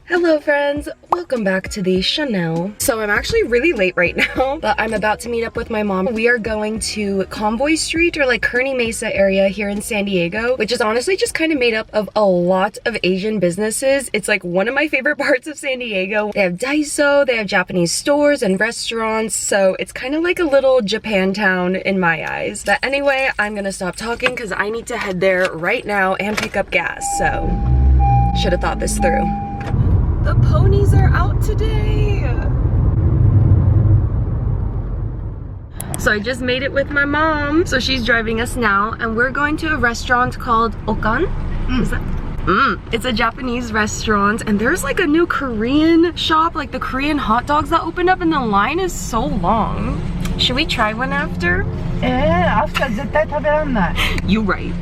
Hello friends, welcome back to the Chanel. So I'm actually really late right now, but I'm about to meet up with my mom. We are going to Convoy Street, or like Kearny Mesa area here in San Diego, which is honestly just kind of made up of a lot of Asian businesses. It's like one of my favorite parts of San Diego. They have Daiso, they have Japanese stores and restaurants, so it's kind of like a little Japantown in my eyes. But anyway, I'm gonna stop talking because I need to head there right now and pick up gas, so should have thought this through. The ponies are out today. So I just made it with my mom. So she's driving us now and we're going to a restaurant called Okan. Is that? It's a Japanese restaurant and there's like a new Korean shop, like the Korean hot dogs that opened up, and the line is so long. Should we try one after? After 絶対食べらんない。 You right.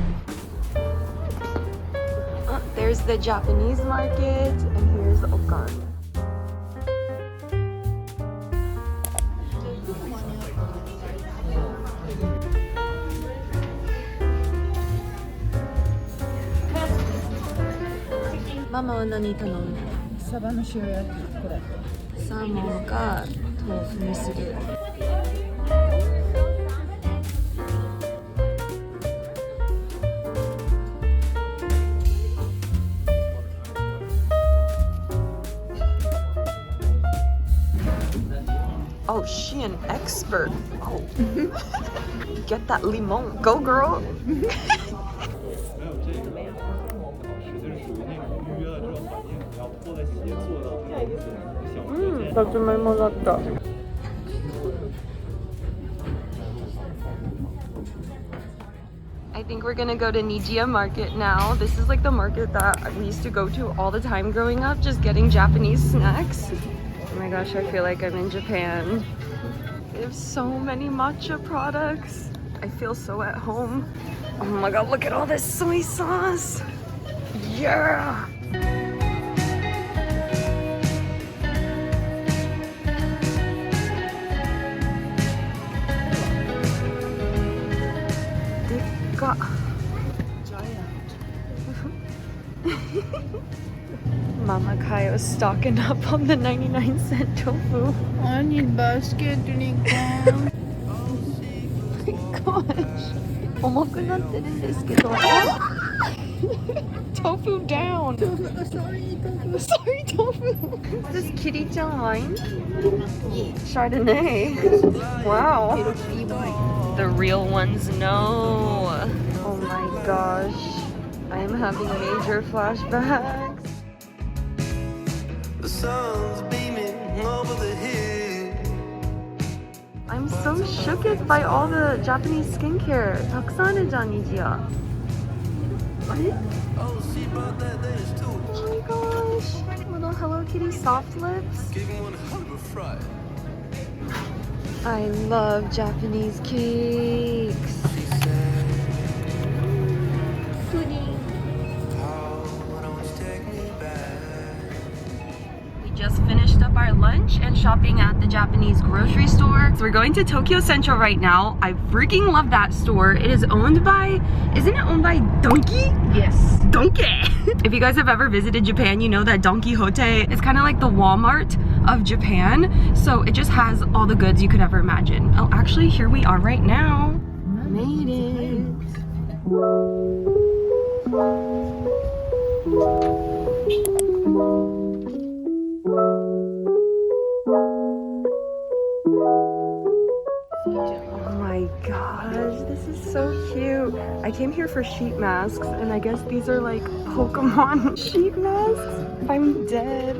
There's the Japanese market and here's Okan. Mama wa nani tanomu? サバの塩焼きこれ。サーモンか豆腐にする。Oh, she an expert. Oh. Get that limon. Go, girl. I think we're gonna go to Nijiya market now. This is like the market that we used to go to all the time growing up, just getting Japanese snacks. Oh my gosh, I feel like I'm in Japan. They have so many matcha products. I feel so at home. Oh my god, look at all this soy sauce. Yeah! Dekka. Mama Kayo's stocking up on the 99-cent tofu. I need basket to go. Oh my gosh. 重くなってるんですけど。Tofu down. Sorry, tofu. Sorry, tofu. Is this Kitty-chan wine? Chardonnay. Wow. The real ones know. Oh my gosh. I'm having major flashbacks. The sun's beaming over the hill. I'm so shooked by all the Japanese skincare. たくさんあるじゃん、Nijiya. Oh my gosh. Little Hello Kitty soft lips. I love Japanese cakes. Just finished up our lunch and shopping at the Japanese grocery store. So we're going to Tokyo Central right now. I freaking love that store. It is owned by, isn't it owned by Donkey? Yes. Donkey! If you guys have ever visited Japan, you know that Don Quijote is kind of like the Walmart of Japan. So it just has all the goods you could ever imagine. Oh, actually, here we are right now. Made it. Oh my gosh, this is so cute. I came here for sheet masks, and I guess these are like Pokemon sheet masks. I'm dead.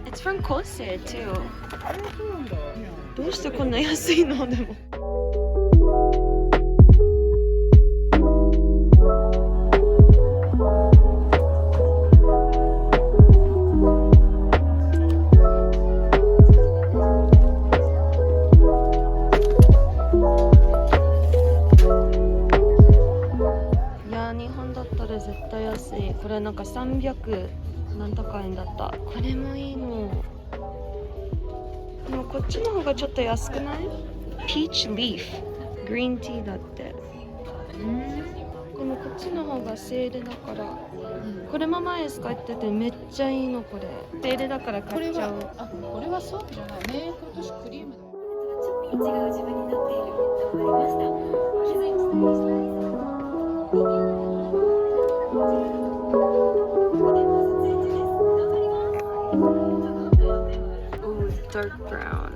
It's from Kose too. どうしてこんな安いのでも。いやー、日本だったら絶対安い。これなんか300なんとか円だった。これもいいの。でもこっちの方がちょっと安くない？ Peach Leaf グリーンティーだって。でもこっちの方がセールだから、これも前使っててめっちゃいいの。これセールだから買っちゃう。これはソープじゃないね。今年クリームだ。ちょっと違う自分になっていると思いました。気づいてOoh, dark brown.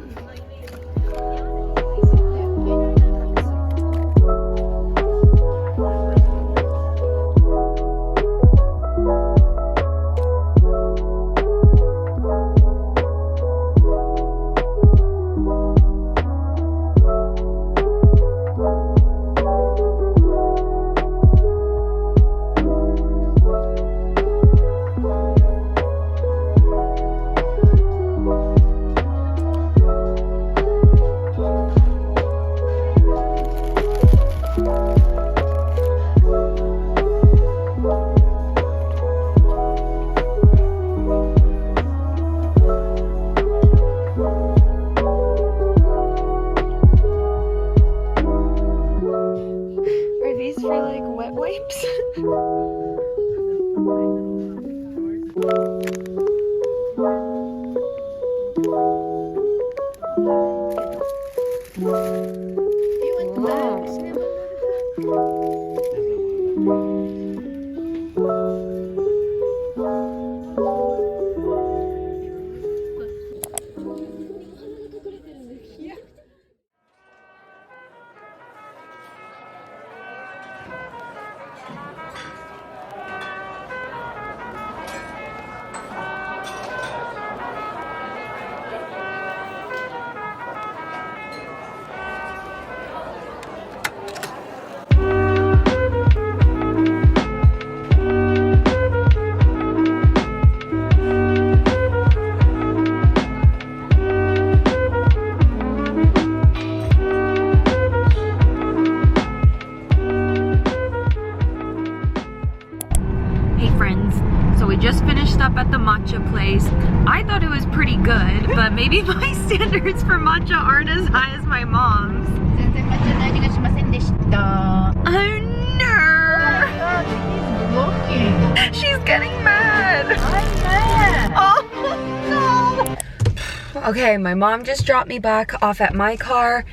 Up at the matcha place. I thought it was pretty good, but maybe my standards for matcha aren't as high as my mom's. 全然抹茶の味がしませんでした。Oh no! She's getting mad! I'm mad! Oh no! Okay, my mom just dropped me back off at my car.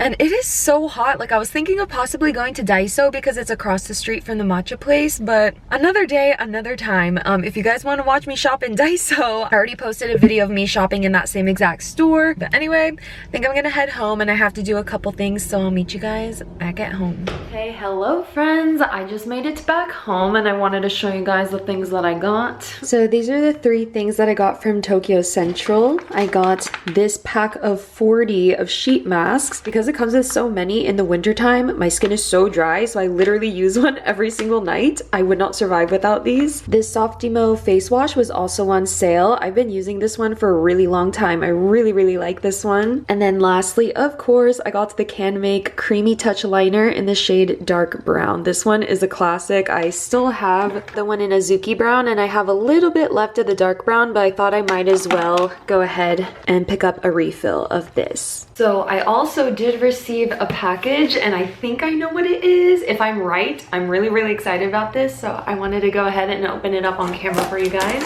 And it is so hot. Like, I was thinking of possibly going to Daiso because it's across the street from the matcha place, but another day, another time. If you guys want to watch me shop in Daiso, I already posted a video of me shopping in that same exact store. But anyway, I think I'm gonna head home and I have to do a couple things, so I'll meet you guys back at home. Hey, hello friends. I just made it back home and I wanted to show you guys the things that I got. So these are the 3 things that I got from Tokyo Central. I got this pack of 40 of sheet masks because it comes with so many in the wintertime. My skin is so dry, so I literally use one every single night. I would not survive without these. This Softimo face wash was also on sale. I've been using this one for a really long time. I really like this one. And then lastly, of course, I got the Can Make Creamy Touch Liner in the shade Dark Brown. This one is a classic. I still have the one in Azuki Brown and I have a little bit left of the dark brown, but I thought I might as well go ahead and pick up a refill of this. So I also did receive a package and I think I know what it is. If I'm right, I'm really excited about this, so I wanted to go ahead and open it up on camera for you guys.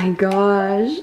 my gosh.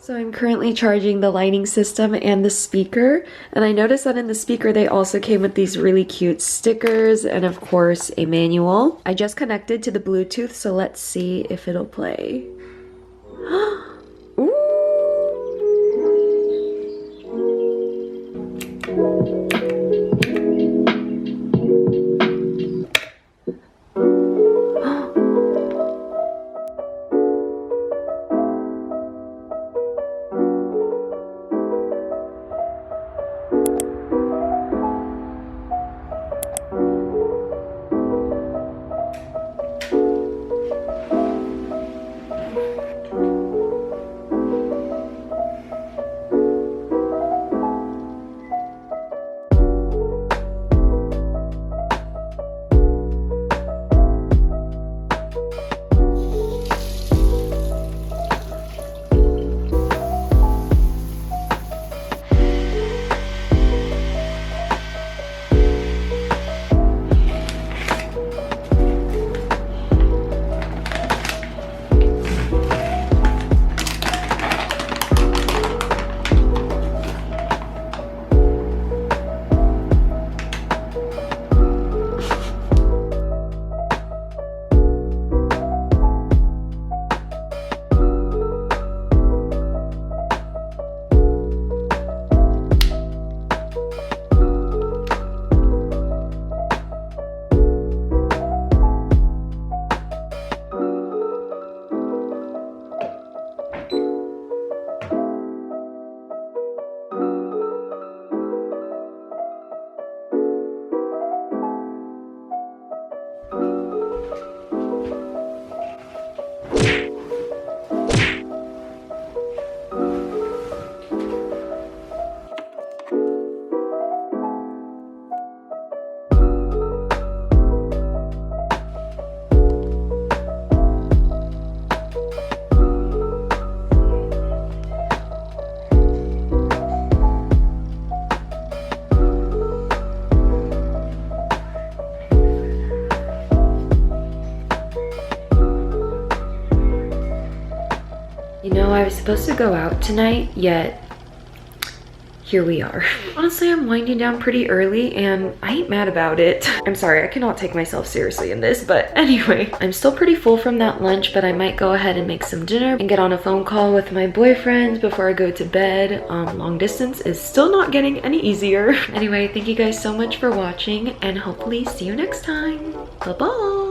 So I'm currently charging the lighting system and the speaker, and I noticed that in the speaker they also came with these really cute stickers and of course a manual. I just connected to the Bluetooth, so let's see if it'll play. Ooh. You know, I was supposed to go out tonight, yet here we are. Honestly, I'm winding down pretty early and I ain't mad about it. I'm sorry, I cannot take myself seriously in this, but anyway, I'm still pretty full from that lunch, but I might go ahead and make some dinner and get on a phone call with my boyfriend before I go to bed. Long distance is still not getting any easier. Anyway, thank you guys so much for watching and hopefully see you next time. Bye-bye.